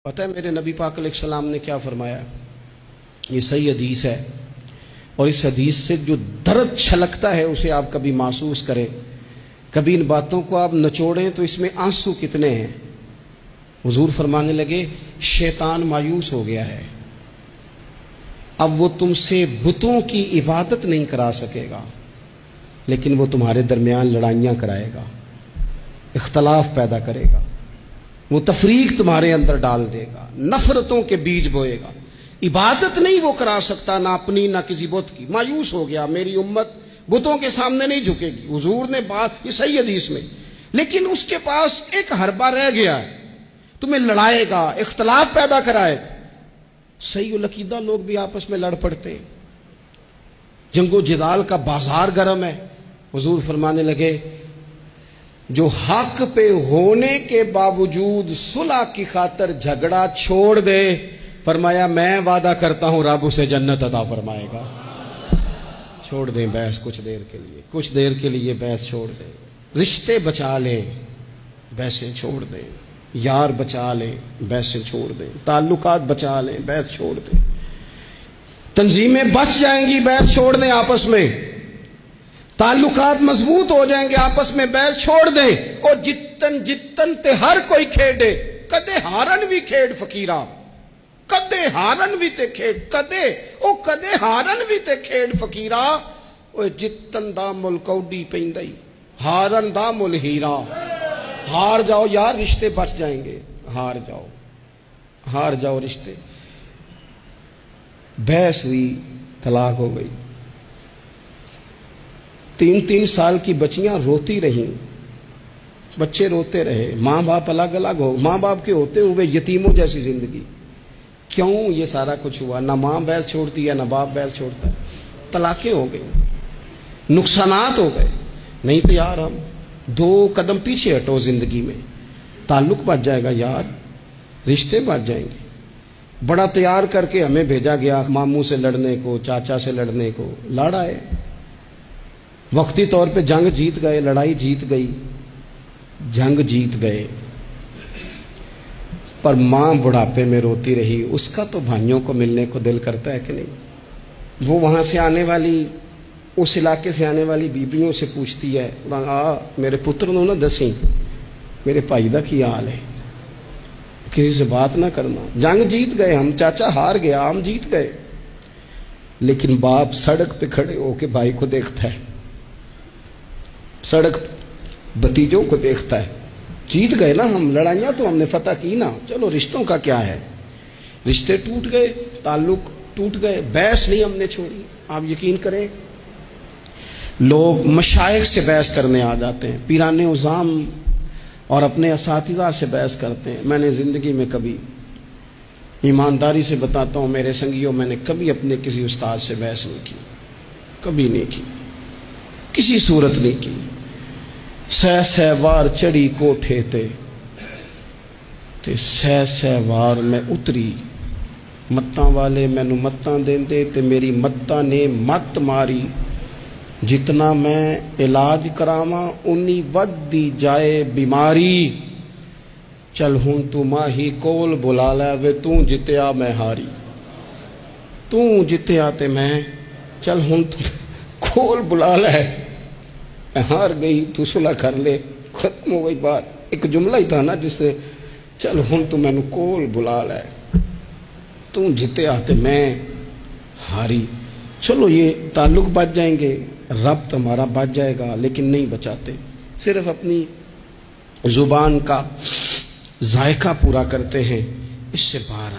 پتہ ہے میرے نبی پاک علیہ السلام نے کیا فرمایا؟ یہ صحیح حدیث ہے، اور اس حدیث سے جو درد چھلکتا ہے اسے آپ کبھی محسوس کریں، کبھی ان باتوں کو آپ نچوڑیں تو اس میں آنسو کتنے ہیں۔ حضور فرمانے لگے شیطان مایوس ہو گیا ہے، اب وہ تم سے بتوں کی عبادت نہیں کرا سکے گا، لیکن وہ تمہارے درمیان لڑائیاں کرائے گا، اختلاف پیدا کرے گا، وہ تفریق تمہارے اندر ڈال دے گا، نفرتوں کے بیج بوئے گا۔ عبادت نہیں وہ کرا سکتا، نہ اپنی نہ کسی بت کی۔ مایوس ہو گیا، میری امت بتوں کے سامنے نہیں جھکے گی۔ حضور نے بات یہ صحیح حدیث میں، لیکن اس کے پاس ایک حربہ رہ گیا ہے، تمہیں لڑائے گا، اختلاف پیدا کرائے گا۔ صحیح العقیدہ لوگ بھی آپس میں لڑ پڑتے ہیں، جنگ و جدال کا بازار گرم ہے۔ حضور فرمانے لگے جو حق پہ ہونے کے باوجود صلح کی خاطر جھگڑا چھوڑ دے، فرمایا میں وعدہ کرتا ہوں رب اسے جنت عطا فرمائے گا۔ چھوڑ دیں بحث کچھ دیر کے لیے، کچھ دیر کے لیے بحث چھوڑ دیں، رشتے بچا لیں، بحثیں چھوڑ دیں، یار بچا لیں، بحثیں چھوڑ دیں، تعلقات بچا لیں، بحث چھوڑ دیں، تنظیمیں بچ جائیں گی، بحث چھوڑ دیں، آپس میں تعلقات مضبوط ہو جائیں گے، آپس میں بحث چھوڑ دیں۔ اور جتن تے ہر کوئی کھیڑے، کدے ہارن بھی کھیڑ فقیرہ، کدے ہارن بھی تے کھیڑ، کدے ہارن بھی تے کھیڑ فقیرہ، او جتن دا مل کوڈی پیندائی، ہارن دا مل ہیرا۔ ہار جاؤ یار، رشتے بچ جائیں گے، ہار جاؤ رشتے۔ بحث ہوئی، طلاق ہو گئی، 3 سال کی بچیاں روتی رہیں، بچے روتے رہے، ماں باپ الگ الگ ہو، ماں باپ کے ہوتے ہوئے یتیموں جیسی زندگی۔ کیوں یہ سارا کچھ ہوا؟ نہ ماں بحث چھوڑتی ہے، نہ باپ بحث چھوڑتا ہے، طلاقیں ہو گئی، نقصانات ہو گئے۔ نہیں تو یار ہم 2 قدم پیچھے ہٹو زندگی میں، تعلق بچ جائے گا یار، رشتے بچ جائیں گے۔ بڑا تیار کر کے ہمیں بھیجا گیا ماموں سے لڑنے کو، چاچا سے لڑنے کو، لڑا ہے، وقتی طور پہ جنگ جیت گئے، لڑائی جیت گئی، جنگ جیت گئے، پر ماں بڑھاپے میں روتی رہی۔ اس کا تو بھائیوں کو ملنے کو دل کرتا ہے کہ نہیں؟ وہ وہاں سے آنے والی، اس علاقے سے آنے والی بیبیوں سے پوچھتی ہے میرے پتر نو نہ دسیں میرے بھائی دا کی حال ہے، کسی سے بات نہ کرنا۔ جنگ جیت گئے ہم، چاچا ہار گیا، ہم جیت گئے، لیکن باپ سڑک پہ کھڑے ہو کے بھائی کو دیکھتا ہے، سڑک بھتیجوں کو دیکھتا ہے۔ جیت گئے نا ہم، لڑائیاں تو ہم نے فتح کی نا، چلو رشتوں کا کیا ہے۔ رشتے ٹوٹ گئے، تعلق ٹوٹ گئے، بحث نہیں ہم نے چھوڑی۔ آپ یقین کریں لوگ مشائخ سے بحث کرنے آ جاتے ہیں، پیران عظام اور اپنے اساتذہ سے بحث کرتے ہیں۔ میں نے زندگی میں کبھی، ایمانداری سے بتاتا ہوں میرے سنگیوں، میں نے کبھی اپنے کسی استاد سے بحث نہیں کی، کبھی نہیں کی، کسی صورت نہیں کی۔ سہ وار چڑھی کوٹھے تے سہ وار میں اتری، متاں والے مینوں متاں دیندے تے میری متاں نے مت ماری، جتنا میں علاج کراواں انی ودی جائے بیماری، چل ہن تو ماہی کول بلا لے وے تو جتیا میں ہاری، تو جتیا تے میں، چل ہن تو کول بلا لے، ہار گئی تو صلح کر لے، ختم ہو گئی بات۔ ایک جملہ ہی تھا نا جس سے چل ہن تو مینوں کول بلا لے، تو جتیا تے میں ہاری۔ چلو یہ تعلق بچ جائیں گے، ربط ہمارا بچ جائے گا، لیکن نہیں بچاتے، صرف اپنی زبان کا ذائقہ پورا کرتے ہیں، اس سے باہر